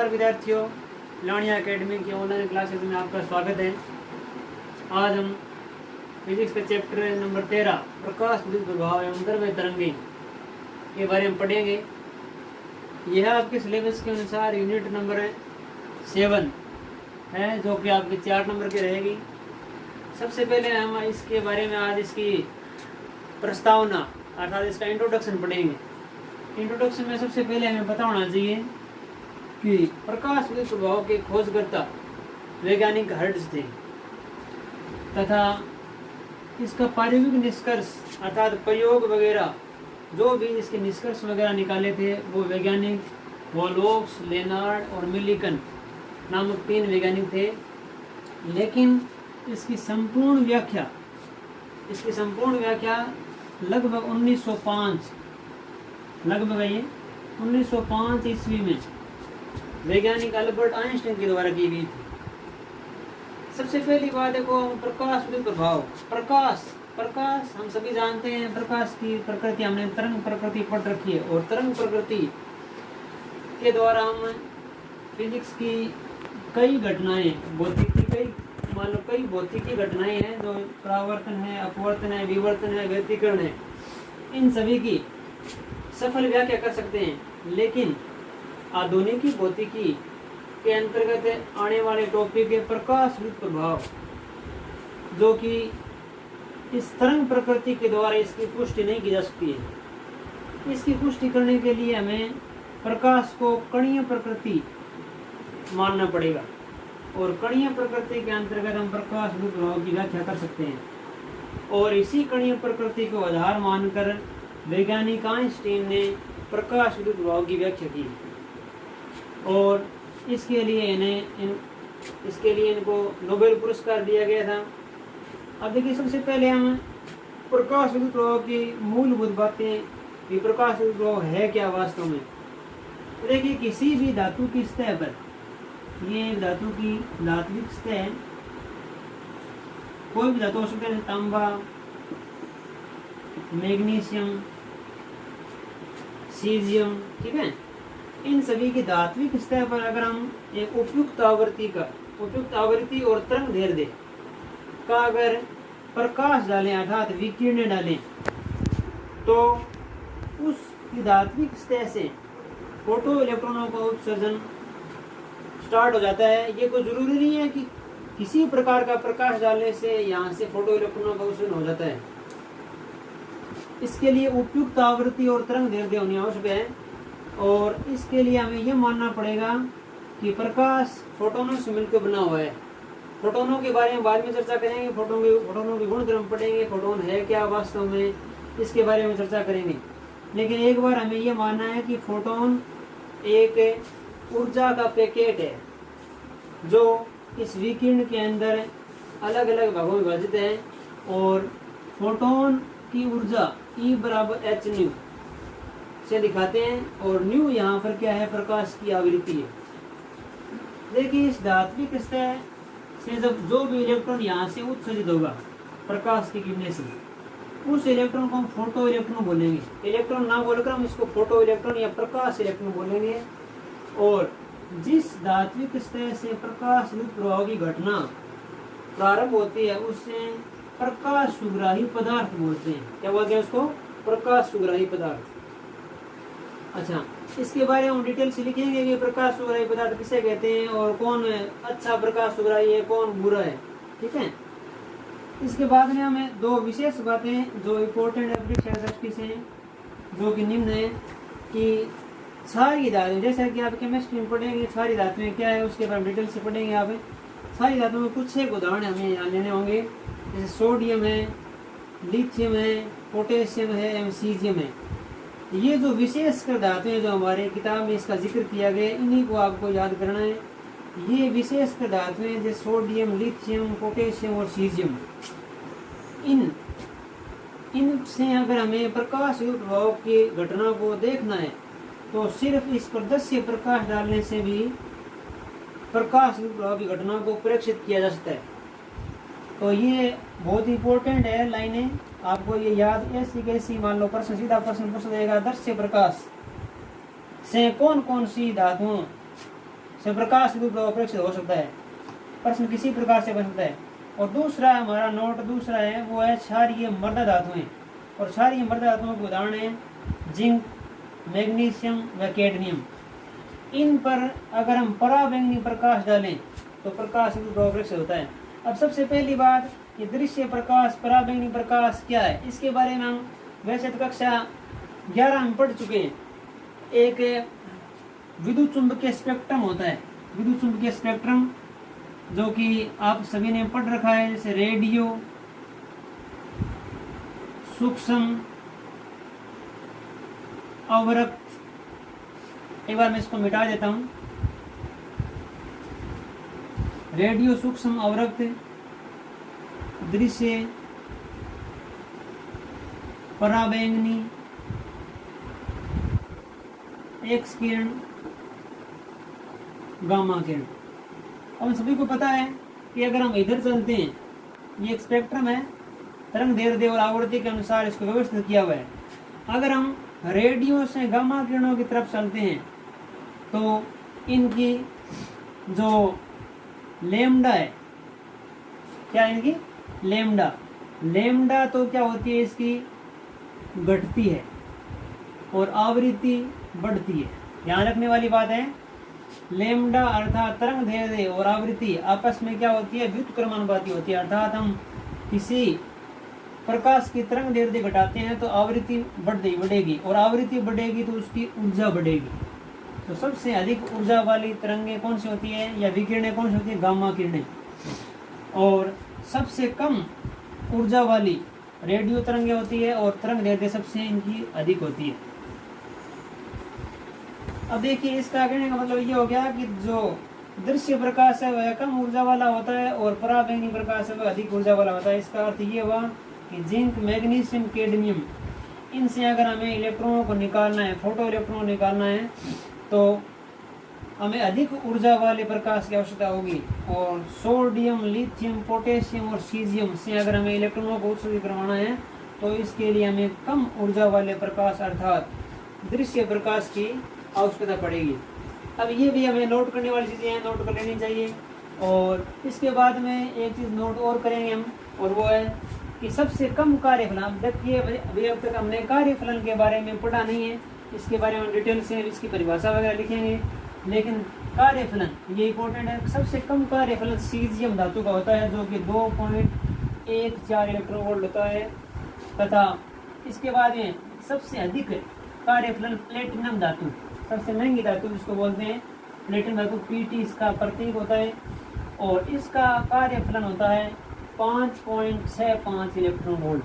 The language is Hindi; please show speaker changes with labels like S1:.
S1: नमस्कार विद्यार्थियों, लानिया एकेडमी की ऑनलाइन क्लासेस में आपका स्वागत है। आज हम फिजिक्स के चैप्टर नंबर 13 प्रकाश विद्युत प्रभाव एवं द्रव्य तरंगे के बारे में पढ़ेंगे। यह आपके सिलेबस के अनुसार यूनिट नंबर 7 है, जो कि आपकी 4 नंबर की रहेगी। सबसे पहले हम इसके बारे में आज इसकी प्रस्तावना अर्थात इसका इंट्रोडक्शन पढ़ेंगे। इंट्रोडक्शन में सबसे पहले हमें पता होना चाहिए कि प्रकाश विद्युत प्रभाव के खोजकर्ता वैज्ञानिक हर्ट्ज थे तथा इसका प्रायोगिक निष्कर्ष अर्थात प्रयोग वगैरह जो भी इसके निष्कर्ष वगैरह निकाले थे वो वैज्ञानिक वोल्क्स, लेनार्ड और मिलिकन नामक 3 वैज्ञानिक थे। लेकिन इसकी संपूर्ण व्याख्या लगभग 1905 ईस्वी में वैज्ञानिक अल्बर्ट आइंस्टाइन के द्वारा की गई थी। सबसे पहली बात है को प्रकाश विद्युत प्रभाव। प्रकाश हम सभी जानते हैं, प्रकाश की प्रकृति हमने तरंग प्रकृति पढ़ रखी है और तरंग प्रकृति के द्वारा हम फिजिक्स की कई घटनाएं कई भौतिकी घटनाएं हैं जो परावर्तन है, अपवर्तन है, विवर्तन है, व्यतिकरण है, इन सभी की सफल व्याख्या कर सकते हैं। लेकिन आधुनिकी भौतिकी के अंतर्गत आने वाले टॉपिक है प्रकाश विद्युत प्रभाव, जो कि इस तरंग प्रकृति के द्वारा इसकी पुष्टि नहीं की जा सकती है। इसकी पुष्टि करने के लिए हमें प्रकाश को कणीय प्रकृति मानना पड़ेगा और कणीय प्रकृति के अंतर्गत हम प्रकाश विद्युत प्रभाव की व्याख्या कर सकते हैं। और इसी कणीय प्रकृति को आधार मानकर वैज्ञानिक आइंस्टीन ने प्रकाश विद्युत प्रभाव की व्याख्या की और इसके लिए इनको नोबेल पुरस्कार दिया गया था। अब देखिए, सबसे पहले हम प्रकाश विद्युत प्रभाव की मूलभूत बातें कि प्रकाश विद्युत प्रभाव है क्या वास्तव में। तो देखिए, किसी भी धातु की सतह पर, ये धातु की धात्विक सतह, कोई भी धातु हो सकता है, तांबा, मैग्नीशियम, सीजियम, ठीक है, इन सभी की धात्विक सतह पर अगर हम एक उपयुक्त आवृत्ति और तरंग दैर्ध्य का अगर प्रकाश डालें अर्थात विकिरण डालें, तो उस धात्विक सतह से फोटो इलेक्ट्रॉनों का उत्सर्जन स्टार्ट हो जाता है। ये कोई जरूरी नहीं है कि किसी प्रकार का प्रकाश डालने से यहाँ से फोटो इलेक्ट्रॉनों का उत्सर्जन हो जाता है। इसके लिए उपयुक्त आवृत्ति और तरंग दैर्ध्य होनी आवश्यक है और इसके लिए हमें यह मानना पड़ेगा कि प्रकाश फोटोनों से मिलकर बना हुआ है। फोटोनों के बारे में बाद में चर्चा करेंगे, फोटोनों के गुण धर्म पढ़ेंगे, फोटोन है क्या वास्तव में, इसके बारे में चर्चा करेंगे। लेकिन एक बार हमें यह मानना है कि फोटोन एक ऊर्जा का पैकेट है जो इस विकिरण के अंदर अलग अलग भागों में विभाजित है और फोटोन की ऊर्जा E बराबर h न्यू से दिखाते हैं और न्यू यहाँ पर क्या है, प्रकाश की आवृत्ति है। देखिए, इस धात्विक सतह से जब जो भी इलेक्ट्रॉन यहाँ से उत्सर्जित होगा प्रकाश की किरणें से, उस इलेक्ट्रॉन को हम फोटो इलेक्ट्रॉन बोलेंगे। इलेक्ट्रॉन ना बोलकर हम इसको फोटो इलेक्ट्रॉन या प्रकाश इलेक्ट्रॉन बोलेंगे। और जिस धात्विक सतह से प्रकाश विद्युत प्रभाव की घटना प्रारंभ होती है उससे प्रकाश सुग्राही पदार्थ बोलते हैं। क्या बोलते हैं उसको? प्रकाश सुग्राही पदार्थ। अच्छा, इसके बारे में हम डिटेल से लिखेंगे कि प्रकाश सुग्राही पदार्थ किसे कहते हैं और कौन अच्छा प्रकाश सुग्राही है, कौन बुरा है, ठीक है। इसके बाद में हमें 2 विशेष बातें जो इम्पोर्टेंट है परीक्षा दृष्टि से, जो कि निम्न है कि सारी धातुएं, जैसा कि आप केमिस्ट्री में पढ़ेंगे सारी धातुएं क्या है उसके बारे में डिटेल से पढ़ेंगे। आप सारी धातुओं में कुछ एक उदाहरण हमें यहाँ लेने होंगे, जैसे सोडियम है, लिथियम है, पोटेशियम है एवं सीजियम है। ये जो विशेषकर धातुएं जो हमारे किताब में इसका जिक्र किया गया, इन्हीं को आपको याद करना है। ये विशेषकर धातुएं जैसे सोडियम, लिथियम, पोटेशियम और सीजियम, इनसे अगर हमें प्रकाश विद्युत प्रभाव की घटना को देखना है तो सिर्फ इस पर दस्य प्रकाश डालने से भी प्रकाश विद्युत प्रभाव की घटना को प्रेक्षित किया जा सकता है। तो ये बहुत इंपॉर्टेंट है लाइनें, आपको ये याद ऐसी कैसी, मान लो प्रश्न सीधा प्रश्न पूछ देगा, दस्य प्रकाश से कौन कौन सी धातुओं से प्रकाश के रूप में अपेक्षित हो सकता है। प्रश्न किसी प्रकार से बन सकता है। और दूसरा हमारा नोट दूसरा है वो है क्षारीय मृदा धातुएं। और क्षारीय मृदा धातुओं के उदाहरण है जिंक, मैग्नीशियम व कैडमियम। इन पर अगर हम पराबैंगनी प्रकाश डालें तो प्रकाश के रूप में अपेक्षित होता है। अब सबसे पहली बात, ये दृश्य प्रकाश, पराबैंगनी प्रकाश क्या है, इसके बारे में हम वैसे तो कक्षा 11 में पढ़ चुके हैं। एक विद्युत चुंबकीय स्पेक्ट्रम होता है, विद्युत चुंबकीय स्पेक्ट्रम, जो कि आप सभी ने पढ़ रखा है, जैसे रेडियो, सूक्ष्म, अवरक्त। एक बार मैं इसको मिटा देता हूं। रेडियो, सूक्ष्म, अवरक्त, दृश्य, पराबैंगनी, एक्स किरण, गामा किरण। अब सभी को पता है कि अगर हम इधर चलते हैं, ये एक स्पेक्ट्रम है, तरंग दैर्ध्य और आवृत्ति के अनुसार इसको व्यवस्थित किया हुआ है। अगर हम रेडियो से गामा किरणों की तरफ चलते हैं तो इनकी जो लैम्डा है, क्या इनकी लैम्डा, लैम्डा तो क्या होती है, इसकी घटती है और आवृत्ति बढ़ती है। ध्यान रखने वाली बात है, लैम्डा अर्थात तरंग दैर्ध्य और आवृत्ति आपस में क्या होती है, व्युत्क्रमानुपाती होती है। अर्थात हम किसी प्रकाश की तरंग दैर्ध्य घटाते हैं तो आवृत्ति बढ़ेगी और आवृत्ति बढ़ेगी तो उसकी ऊर्जा बढ़ेगी। तो सबसे अधिक ऊर्जा वाली तरंगें कौन सी होती है या विकिरणें कौन सी होती है, गामा किरणें। और सबसे कम ऊर्जा वाली रेडियो तरंगें होती है और तरंग दैर्ध्य सबसे इनकी अधिक होती है। अब देखिए, इसका कहने का मतलब ये हो गया कि जो दृश्य प्रकाश है वह कम ऊर्जा वाला होता है और पराबैंगनी प्रकाश है वह अधिक ऊर्जा वाला होता है। इसका अर्थ ये हुआ कि जिंक, मैग्नीशियम, कैडमियम, इनसे अगर हमें इलेक्ट्रॉनों को निकालना है, फोटो इलेक्ट्रॉन निकालना है, तो हमें अधिक ऊर्जा वाले प्रकाश की आवश्यकता होगी। और सोडियम, लिथियम, पोटेशियम और सीजियम से अगर हमें इलेक्ट्रॉनों को उत्सर्जित करवाना है तो इसके लिए हमें कम ऊर्जा वाले प्रकाश अर्थात दृश्य प्रकाश की आवश्यकता पड़ेगी। अब ये भी हमें नोट करने वाली चीज़ें हैं, नोट कर लेनी चाहिए। और इसके बाद में एक चीज़ नोट और करेंगे हम, और वो है कि सबसे कम कार्यफलन। अब देखिए, अभी अब तक हमने कार्यफलन के बारे में पढ़ा नहीं है, इसके बारे में डिटेल से इसकी परिभाषा वगैरह लिखेंगे, लेकिन कार्यफलन ये इंपॉर्टेंट है। सबसे कम कार्यफलन सीजियम धातु का होता है, जो कि 2.14 इलेक्ट्रॉन वोल्ट होता है। तथा इसके बाद में सबसे अधिक कार्यफलन प्लेटिनम धातु, सबसे महंगी धातु जिसको बोलते हैं प्लेटिनम धातु, पीटी इसका प्रतीक होता है, और इसका कार्यफलन होता है 5.65 इलेक्ट्रॉन वोल्ट।